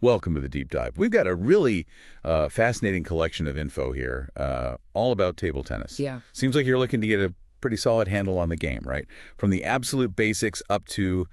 Welcome to the deep dive. We've got a really fascinating collection of info here, all about table tennis. Yeah. Seems like you're looking to get a pretty solid handle on the game, right? From the absolute basics up to,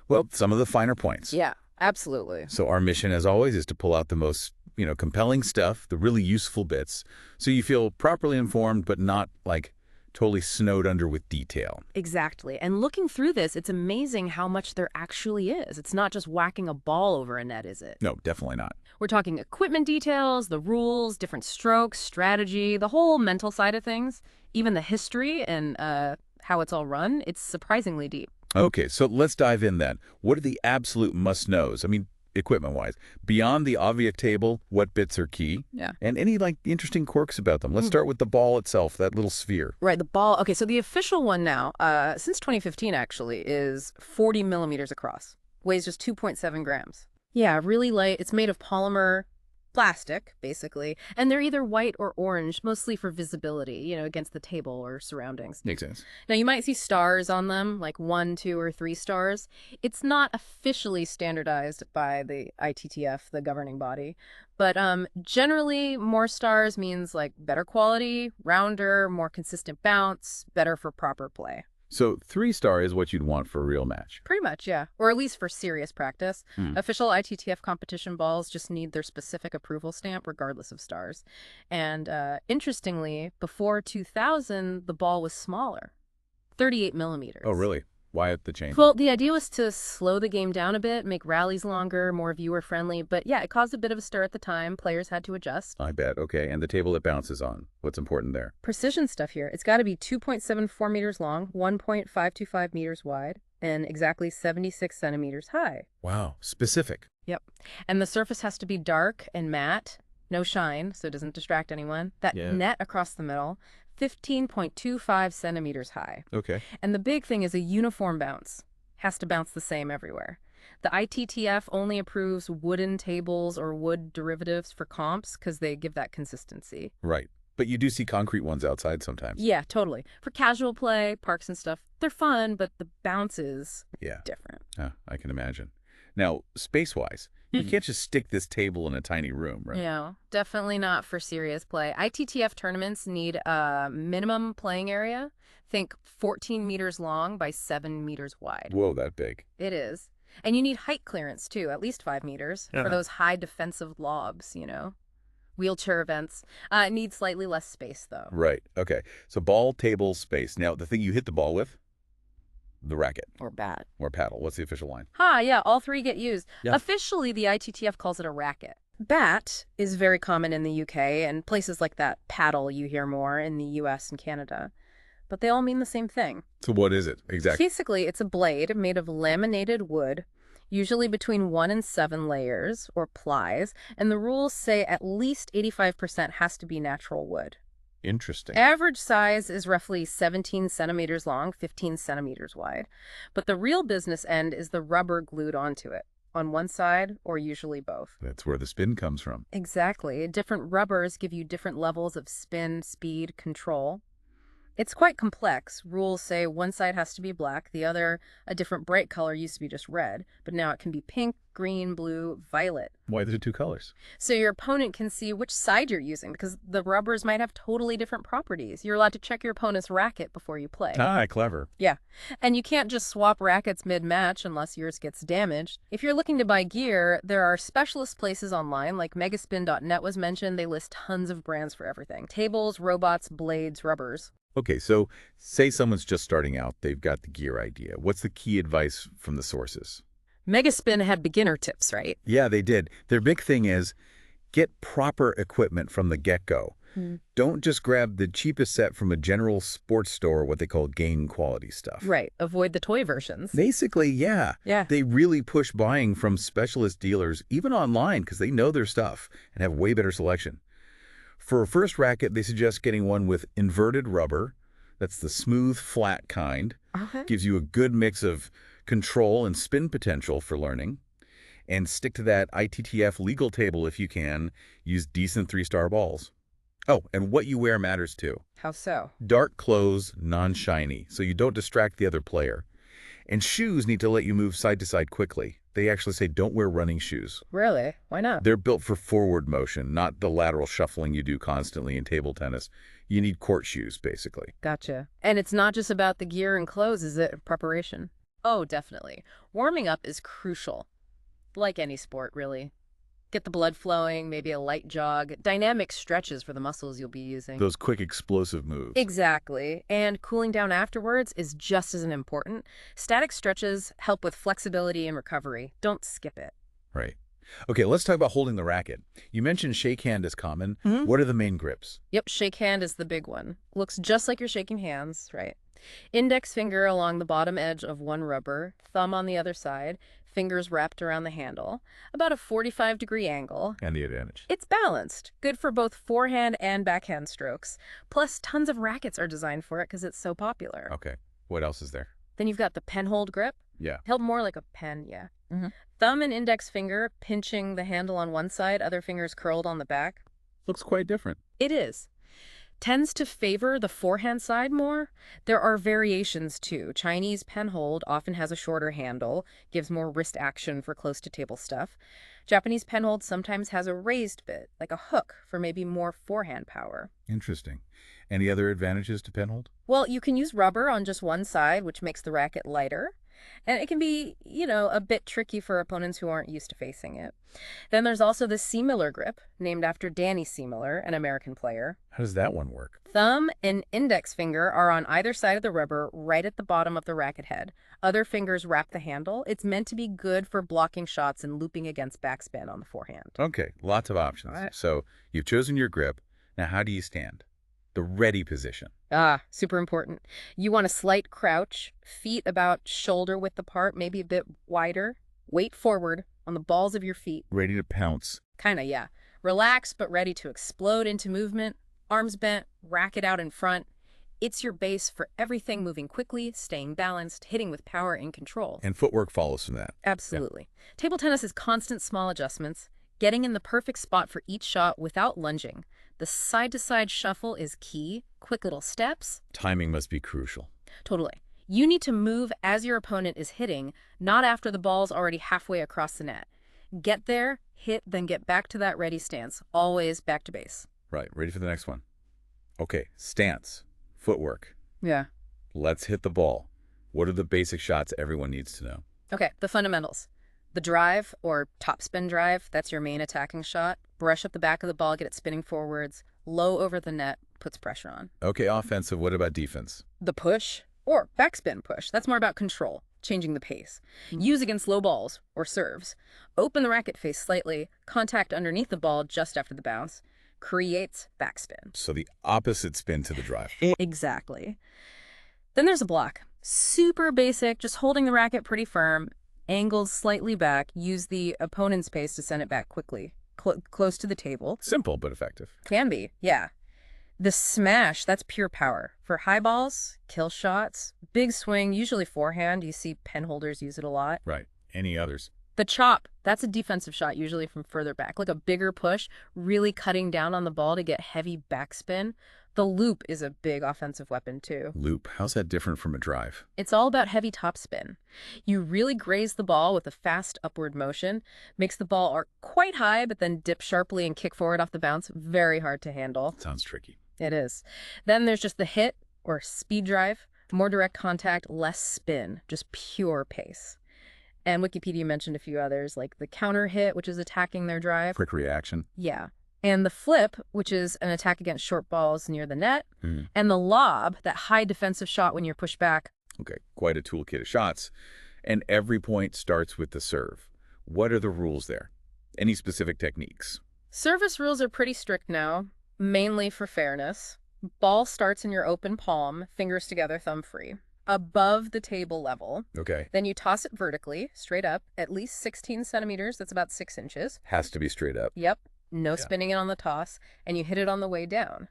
well, some of the finer points. Yeah, absolutely. So our mission, as always, is to pull out the most, compelling stuff, the really useful bits, so you feel properly informed, but not like totally snowed under with detail. Exactly. And looking through this, it's amazing how much there actually is. It's not just whacking a ball over a net, is it? No, definitely not. We're talking equipment details, the rules, different strokes, strategy, the whole mental side of things, even the history and how it's all run. It's surprisingly deep. Okay, so let's dive in then. What are the absolute must-knows? I mean, equipment-wise. Beyond the obvious table, what bits are key? Yeah. And any, interesting quirks about them. Let's start with the ball itself, that little sphere. Right, the ball. Okay, so the official one now, since 2015 actually, is 40 millimeters across. Weighs just 2.7 grams. Yeah, really light. It's made of polymer plastic, basically. And they're either white or orange, mostly for visibility, against the table or surroundings. Makes sense. Now, you might see stars on them, like 1, 2, or 3 stars. It's not officially standardized by the ITTF, the governing body. But generally, more stars means like better quality, rounder, more consistent bounce, better for proper play. So 3-star is what you'd want for a real match. Pretty much, yeah. Or at least for serious practice. Official ITTF competition balls just need their specific approval stamp regardless of stars. And interestingly, before 2000, the ball was smaller, 38 millimeters. Oh, really? Why the change? Well, the idea was to slow the game down a bit, make rallies longer, more viewer-friendly. But yeah, it caused a bit of a stir at the time. Players had to adjust. I bet. Okay, and the table it bounces on. What's important there? Precision stuff here. It's got to be 2.74 meters long, 1.525 meters wide, and exactly 76 centimeters high. Wow, specific. Yep. And the surface has to be dark and matte, no shine, so it doesn't distract anyone. That net across the middle, 15.25 centimeters high. Okay. And the big thing is a uniform bounce. Has to bounce the same everywhere. The ITTF only approves wooden tables or wood derivatives for comps because they give that consistency. Right. But you do see concrete ones outside sometimes. Yeah, totally. For casual play, parks and stuff, they're fun, but the bounce is different. I can imagine. Now, space-wise, you can't just stick this table in a tiny room, right? Yeah, definitely not for serious play. ITTF tournaments need a minimum playing area. Think 14 meters long by 7 meters wide. Whoa, that big. It is. And you need height clearance, too, at least 5 meters, for those high defensive lobs, Wheelchair events. It needs slightly less space, though. Right. Okay. So ball, table, space. Now, the thing you hit the ball with? The racket. Or bat. Or paddle. What's the official line? Yeah, all three get used. Yeah. Officially, the ITTF calls it a racket. Bat is very common in the UK, and places like that paddle you hear more in the US and Canada. But they all mean the same thing. So what is it exactly? Basically, it's a blade made of laminated wood, usually between 1 and 7 layers, or plies, and the rules say at least 85% has to be natural wood. Interesting. Average size is roughly 17 centimeters long, 15 centimeters wide. But the real business end is the rubber glued onto it, on one side or usually both. That's where the spin comes from. Exactly. Different rubbers give you different levels of spin, speed, control. It's quite complex. Rules say one side has to be black, the other a different bright color, used to be just red, but now it can be pink, green, blue, violet. Why the 2 colors? So your opponent can see which side you're using because the rubbers might have totally different properties. You're allowed to check your opponent's racket before you play. Clever. Yeah. And you can't just swap rackets mid-match unless yours gets damaged. If you're looking to buy gear, there are specialist places online like megaspin.net was mentioned. They list tons of brands for everything. Tables, robots, blades, rubbers. Okay, so say someone's just starting out. They've got the gear idea. What's the key advice from the sources? Megaspin had beginner tips, right? Yeah, they did. Their big thing is get proper equipment from the get-go. Don't just grab the cheapest set from a general sports store, what they call game quality stuff. Right. Avoid the toy versions. Basically, yeah. Yeah. They really push buying from specialist dealers, even online, because they know their stuff and have way better selection. For a first racket, they suggest getting one with inverted rubber. That's the smooth, flat kind. Gives you a good mix of control and spin potential for learning. And stick to that ITTF legal table if you can. Use decent 3-star balls. Oh, and what you wear matters too. How so? Dark clothes, non-shiny, so you don't distract the other player. And shoes need to let you move side to side quickly. They actually say don't wear running shoes. Really? Why not? They're built for forward motion, not the lateral shuffling you do constantly in table tennis. You need court shoes, basically. Gotcha. And it's not just about the gear and clothes, is it? Preparation. Oh, definitely. Warming up is crucial. Like any sport, really. Get the blood flowing, maybe a light jog, dynamic stretches for the muscles you'll be using. Those quick, explosive moves. Exactly. And cooling down afterwards is just as important. Static stretches help with flexibility and recovery. Don't skip it. Right. Okay, let's talk about holding the racket. You mentioned shake hand is common. Mhm. What are the main grips? Yep, shake hand is the big one. Looks just like you're shaking hands, right? Index finger along the bottom edge of one rubber, thumb on the other side, fingers wrapped around the handle, about a 45-degree angle. And the advantage. It's balanced, good for both forehand and backhand strokes. Plus, tons of rackets are designed for it because it's so popular. Okay. What else is there? Then you've got the pen hold grip. Yeah. Held more like a pen, yeah. Thumb and index finger pinching the handle on one side, other fingers curled on the back. Looks quite different. It is. Tends to favor the forehand side more. There are variations too. Chinese pen hold often has a shorter handle, gives more wrist action for close to table stuff. Japanese pen hold sometimes has a raised bit, like a hook for maybe more forehand power. Interesting. Any other advantages to pen hold? Well, you can use rubber on just one side, which makes the racket lighter. And it can be, a bit tricky for opponents who aren't used to facing it. Then there's also the Seemiller grip, named after Danny Seemiller, an American player. How does that one work? Thumb and index finger are on either side of the rubber, right at the bottom of the racket head. Other fingers wrap the handle. It's meant to be good for blocking shots and looping against backspin on the forehand. Okay, lots of options. All right. So you've chosen your grip. Now how do you stand? The ready position. Super important. You want a slight crouch, feet about shoulder width apart, maybe a bit wider. Weight forward on the balls of your feet. Ready to pounce. Kinda, yeah. Relaxed but ready to explode into movement. Arms bent, racket out in front. It's your base for everything moving quickly, staying balanced, hitting with power and control. And footwork follows from that. Absolutely. Table tennis is constant small adjustments, getting in the perfect spot for each shot without lunging. The side-to-side shuffle is key. Quick little steps. Timing must be crucial. Totally. You need to move as your opponent is hitting, not after the ball's already halfway across the net. Get there, hit, then get back to that ready stance. Always back to base. Right, ready for the next one. Okay, stance, footwork. Yeah. Let's hit the ball. What are the basic shots everyone needs to know? Okay, the fundamentals. The drive, or topspin drive, that's your main attacking shot. Brush up the back of the ball, get it spinning forwards. Low over the net, puts pressure on. Okay, offensive. What about defense? The push, or backspin push, that's more about control, changing the pace. Use against low balls, or serves. Open the racket face slightly, contact underneath the ball just after the bounce. Creates backspin. So the opposite spin to the drive. Exactly. Then there's a block. Super basic, just holding the racket pretty firm, angled slightly back, use the opponent's pace to send it back quickly, close to the table. Simple but effective. Can be, yeah. The smash, that's pure power. For high balls, kill shots, big swing, usually forehand. You see pen holders use it a lot. Right. Any others? The chop, that's a defensive shot, usually from further back, like a bigger push, really cutting down on the ball to get heavy backspin. The loop is a big offensive weapon, too. Loop. How's that different from a drive? It's all about heavy topspin. You really graze the ball with a fast upward motion, makes the ball arc quite high, but then dip sharply and kick forward off the bounce. Very hard to handle. Sounds tricky. It is. Then there's just the hit, or speed drive. More direct contact, less spin, just pure pace. And Wikipedia mentioned a few others, like the counter hit, which is attacking their drive. Quick reaction. Yeah. And the flip, which is an attack against short balls near the net. And the lob, that high defensive shot when you're pushed back. Okay, quite a toolkit of shots. And every point starts with the serve. What are the rules there? Any specific techniques? Service rules are pretty strict now, mainly for fairness. Ball starts in your open palm, fingers together, thumb free, above the table level. Okay. Then you toss it vertically, straight up, at least 16 centimeters. That's about 6 inches. Has to be straight up. Yep. No spinning it on the toss, and you hit it on the way down.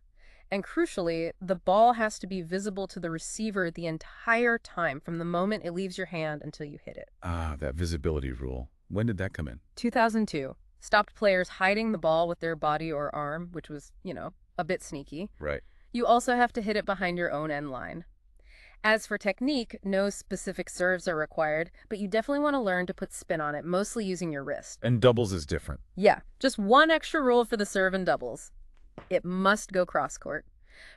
And crucially, the ball has to be visible to the receiver the entire time, from the moment it leaves your hand until you hit it. Ah, that visibility rule. When did that come in? 2002. Stopped players hiding the ball with their body or arm, which was, a bit sneaky. Right. You also have to hit it behind your own end line. As for technique, no specific serves are required, but you definitely want to learn to put spin on it, mostly using your wrist. And doubles is different. Yeah, just one extra rule for the serve and doubles. It must go cross-court.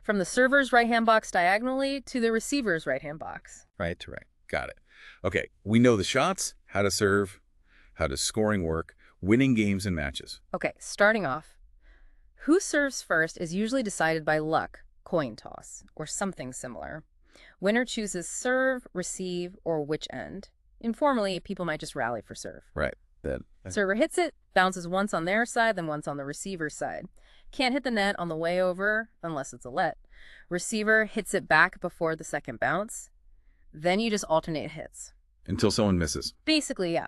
From the server's right-hand box diagonally to the receiver's right-hand box. Right to right. Got it. Okay, we know the shots, how to serve, how does scoring work, winning games and matches. Okay, starting off. Who serves first is usually decided by luck, coin toss, or something similar. Winner chooses serve, receive, or which end. Informally, people might just rally for serve. Right. Then Server hits it, bounces once on their side, then once on the receiver's side. Can't hit the net on the way over unless it's a let. Receiver hits it back before the second bounce. Then you just alternate hits. until someone misses. Basically, yeah.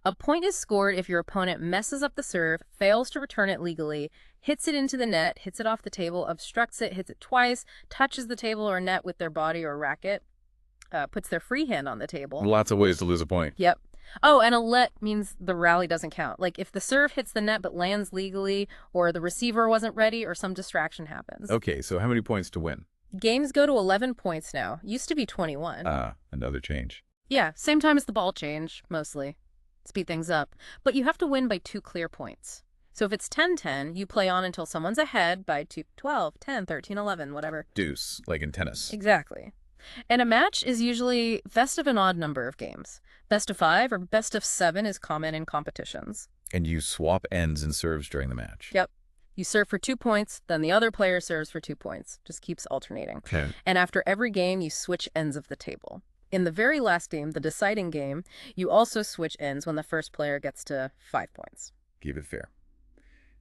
A point is scored if your opponent messes up the serve, fails to return it legally, hits it into the net, hits it off the table, obstructs it, hits it twice, touches the table or net with their body or racket, puts their free hand on the table. Lots of ways to lose a point. Yep. Oh, and a let means the rally doesn't count. Like if the serve hits the net but lands legally, or the receiver wasn't ready, or some distraction happens. Okay, so how many points to win? Games go to 11 points now. Used to be 21. Another change. Yeah, same time as the ball change, mostly. Speed things up. But you have to win by 2 clear points. So if it's 10-10, you play on until someone's ahead by 2, 12, 10, 13, 11, whatever. Deuce, like in tennis. Exactly. And a match is usually best of an odd number of games. Best of 5 or best of 7 is common in competitions. And you swap ends and serves during the match. Yep. You serve for 2 points, then the other player serves for 2 points. Just keeps alternating. Okay. And after every game, you switch ends of the table. In the very last game, the deciding game, you also switch ends when the first player gets to 5 points. Keep it fair.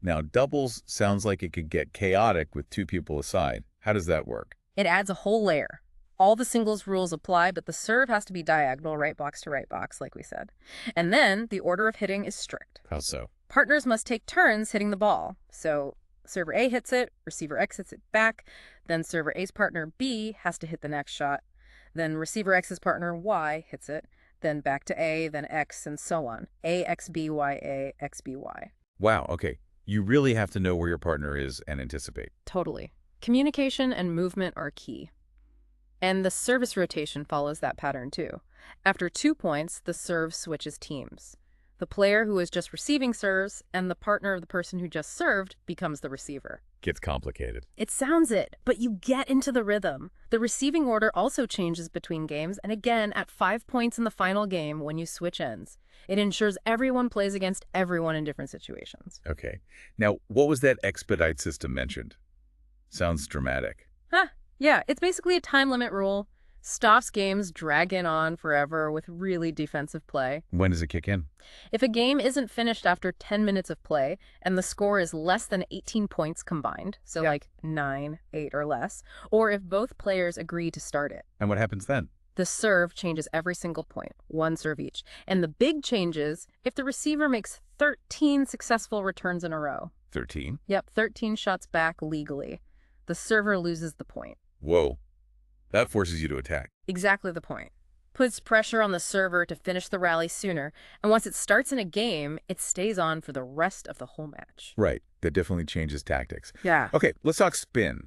Now, doubles sounds like it could get chaotic with 2 people aside. How does that work? It adds a whole layer. All the singles rules apply, but the serve has to be diagonal, right box to right box, like we said. And then the order of hitting is strict. How so? Partners must take turns hitting the ball. So server A hits it, receiver X hits it back, then server A's partner B has to hit the next shot, then receiver X's partner Y hits it, then back to A, then X, and so on. A, X, B, Y, A, X, B, Y. Wow, okay. You really have to know where your partner is and anticipate. Totally. Communication and movement are key. And the service rotation follows that pattern too. After 2 points, the serve switches teams. The player who is just receiving serves and the partner of the person who just served becomes the receiver. Gets complicated. It sounds it, but you get into the rhythm. The receiving order also changes between games, and again at 5 points in the final game when you switch ends. It ensures everyone plays against everyone in different situations. Okay. Now, what was that expedite system mentioned? Sounds dramatic. Yeah, it's basically a time limit rule. Stops games dragging on forever with really defensive play. When does it kick in? If a game isn't finished after 10 minutes of play and the score is less than 18 points combined, so like 9, 8 or less, or if both players agree to start it. And what happens then? The serve changes every single point, 1 serve each. And the big changes if the receiver makes 13 successful returns in a row. 13? Yep, 13 shots back legally. The server loses the point. Whoa. That forces you to attack. Exactly the point. Puts pressure on the server to finish the rally sooner, and once it starts in a game, it stays on for the rest of the whole match. Right. That definitely changes tactics. Yeah. Okay, let's talk spin.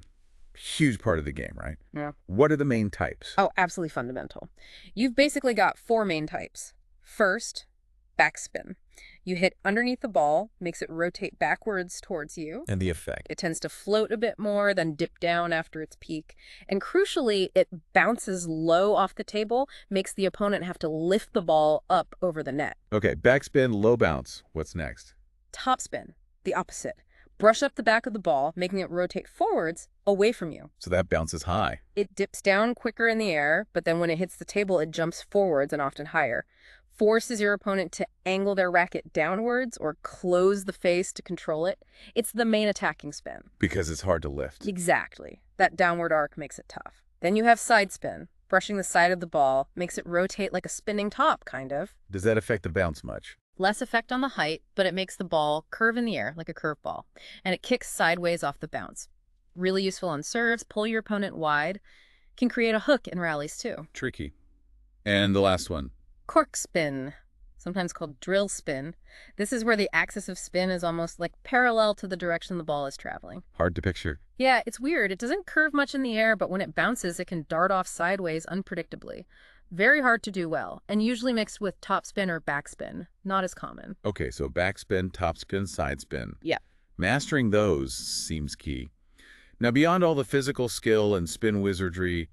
Huge part of the game, right? Yeah. What are the main types? Oh, absolutely fundamental. You've basically got 4 main types. First, backspin. You hit underneath the ball, makes it rotate backwards towards you. And the effect. It tends to float a bit more, then dip down after its peak. And crucially, it bounces low off the table, makes the opponent have to lift the ball up over the net. Okay, backspin, low bounce. What's next? Topspin, the opposite. Brush up the back of the ball, making it rotate forwards, away from you. So that bounces high. It dips down quicker in the air, but then when it hits the table, it jumps forwards and often higher. Forces your opponent to angle their racket downwards or close the face to control it. It's the main attacking spin. Because it's hard to lift. Exactly. That downward arc makes it tough. Then you have side spin. Brushing the side of the ball makes it rotate like a spinning top, kind of. Does that affect the bounce much? Less effect on the height, but it makes the ball curve in the air like a curveball, and it kicks sideways off the bounce. Really useful on serves, pull your opponent wide, can create a hook in rallies too. Tricky. And the last one. Cork spin. sometimes called drill spin. This is where the axis of spin is almost like parallel to the direction the ball is traveling. Hard to picture. Yeah, it's weird. It doesn't curve much in the air, but when it bounces, it can dart off sideways unpredictably. Very hard to do well, and usually mixed with topspin or backspin. Not as common. Okay, so backspin, topspin, side spin. Yeah. Mastering those seems key. Now, beyond all the physical skill and spin wizardry,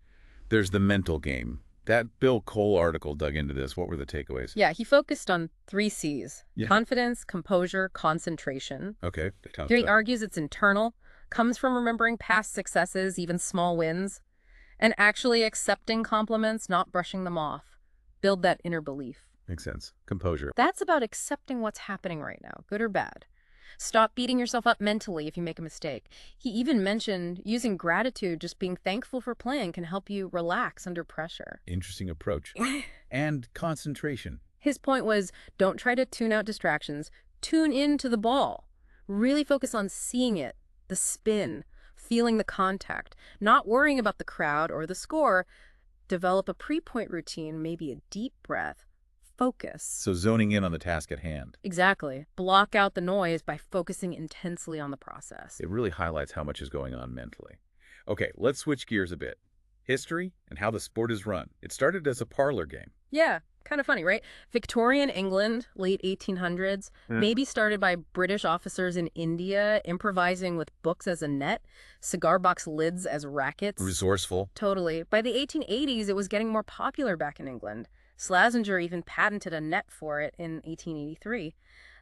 there's the mental game. That Bill Cole article dug into this. What were the takeaways? Yeah, he focused on 3 C's. Yeah. Confidence, composure, concentration. Okay. that sounds Here he good. argues it's internal, comes from remembering past successes, even small wins, and actually accepting compliments, not brushing them off. Build that inner belief. Makes sense. Composure. That's about accepting what's happening right now, good or bad. Stop beating yourself up mentally if you make a mistake. He even mentioned using gratitude, just being thankful for playing can help you relax under pressure. Interesting approach. And concentration. His point was, don't try to tune out distractions. Tune into the ball. Really focus on seeing it, the spin, feeling the contact, not worrying about the crowd or the score. Develop a pre-point routine, maybe a deep breath. Focus. So zoning in on the task at hand. Exactly. Block out the noise by focusing intensely on the process. It really highlights how much is going on mentally. Okay, let's switch gears a bit. History and how the sport is run. It started as a parlor game. Yeah, kind of funny, right? Victorian England, late 1800s, maybe started by British officers in India improvising with books as a net, cigar box lids as rackets. Resourceful. Totally. By the 1880s, it was getting more popular back in England. Slazenger even patented a net for it in 1883.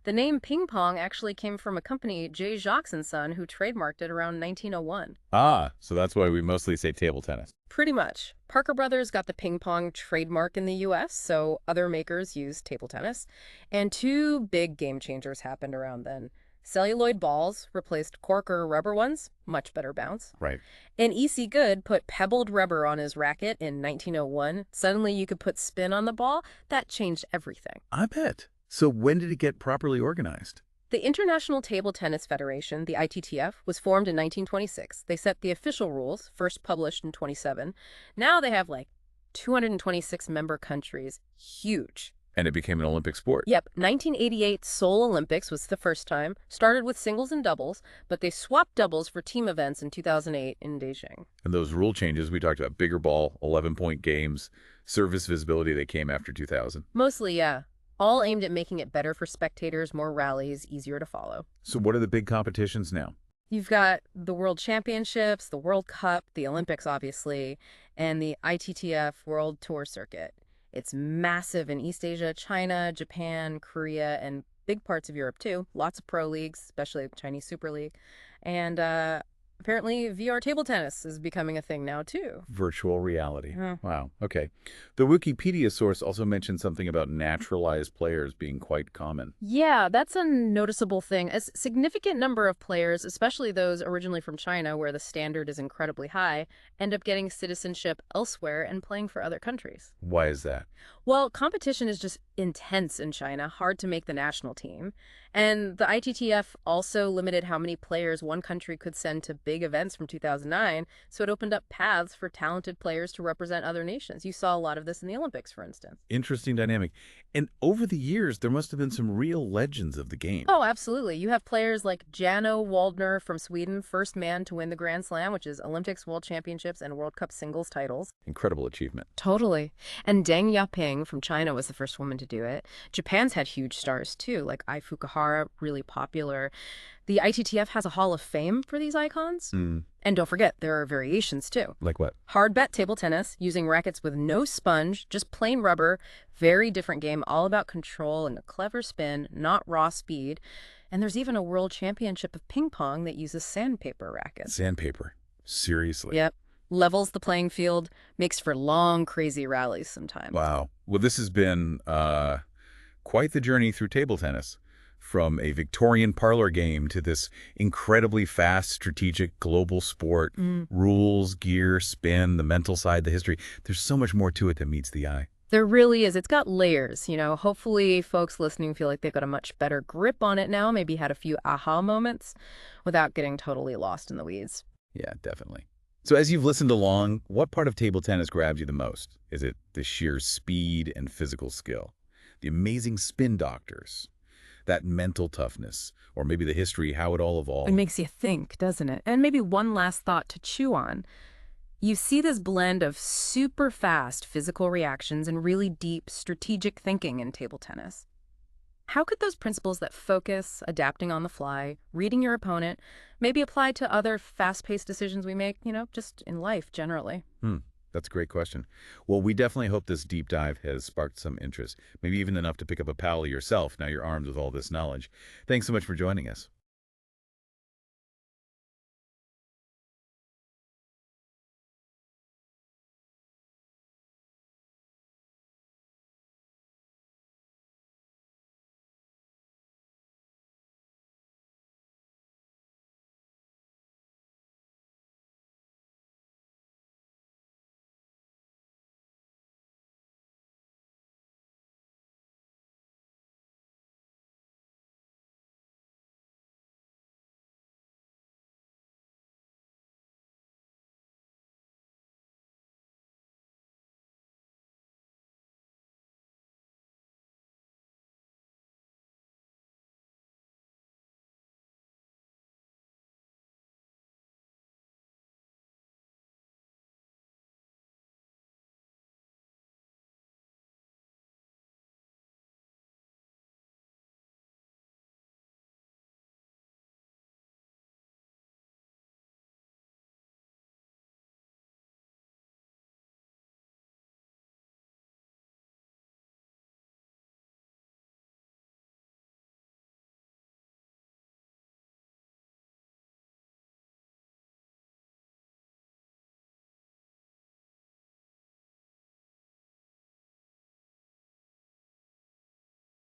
The name ping pong actually came from a company, J. Jacques & Son, who trademarked it around 1901. Ah, so that's why we mostly say table tennis. Pretty much. Parker Brothers got the ping pong trademark in the US, so other makers used table tennis. And 2 big game changers happened around then. Celluloid balls replaced cork or rubber ones, much better bounce. Right. And E.C. Good put pebbled rubber on his racket in 1901. Suddenly you could put spin on the ball. That changed everything. I bet. So when did it get properly organized? The International Table Tennis Federation, the ITTF, was formed in 1926. They set the official rules, first published in 27. Now they have like 226 member countries. Huge. And it became an Olympic sport. Yep, 1988 Seoul Olympics was the first time. Started with singles and doubles, but they swapped doubles for team events in 2008 in Beijing. And those rule changes, we talked about bigger ball, 11-point games, service visibility, they came after 2000. Mostly, yeah. All aimed at making it better for spectators, more rallies, easier to follow. So what are the big competitions now? You've got the World Championships, the World Cup, the Olympics, obviously, and the ITTF World Tour Circuit. It's massive in East Asia, China, Japan, Korea, and big parts of Europe, too. Lots of pro leagues, especially the Chinese Super League. And apparently VR table tennis is becoming a thing now, too. Virtual reality. Yeah. Wow. Okay. The Wikipedia source also mentioned something about naturalized players being quite common. Yeah, that's a noticeable thing. A significant number of players, especially those originally from China, where the standard is incredibly high, end up getting citizenship elsewhere and playing for other countries. Why is that? Well, competition is just intense in China, hard to make the national team. And the ITTF also limited how many players one country could send to big events from 2009, so it opened up paths for talented players to represent other nations. You saw a lot of this in the Olympics, for instance. Interesting dynamic. And over the years, there must have been some real legends of the game. Oh, absolutely. You have players like Jano Waldner from Sweden, first man to win the Grand Slam, which is Olympics, World Championships, and World Cup singles titles. Incredible achievement. Totally. And Deng Yaping from China was the first woman to do it. Japan's had huge stars, too, like Ai Fukuhara, really popular. The ITTF has a hall of fame for these icons. And don't forget, there are variations, too. Like what? Hard bet table tennis, using rackets with no sponge, just plain rubber. Very different game, all about control and a clever spin, not raw speed. And there's even a world championship of ping pong that uses sandpaper rackets. Sandpaper. Seriously. Yep. Levels the playing field, makes for long, crazy rallies sometimes. Wow. Well, this has been quite the journey through table tennis. From a Victorian parlor game to this incredibly fast, strategic global sport. Rules, gear, spin, the mental side, the history. There's so much more to it than meets the eye. There really is. It's got layers, you know. Hopefully folks listening feel like they've got a much better grip on it now, maybe had a few aha moments without getting totally lost in the weeds. Yeah, definitely. So as you've listened along, what part of table tennis grabbed you the most? Is it the sheer speed and physical skill? the amazing spin doctors, that mental toughness, or maybe the history, how it all It evolved. makes you think, doesn't it? And maybe one last thought to chew on. You see this blend of super fast physical reactions and really deep strategic thinking in table tennis. How could those principles that focus, adapting on the fly, reading your opponent, maybe apply to other fast-paced decisions we make, just in life generally? Hmm, that's a great question. Well, we definitely hope this deep dive has sparked some interest, maybe even enough to pick up a paddle yourself now you're armed with all this knowledge. Thanks so much for joining us.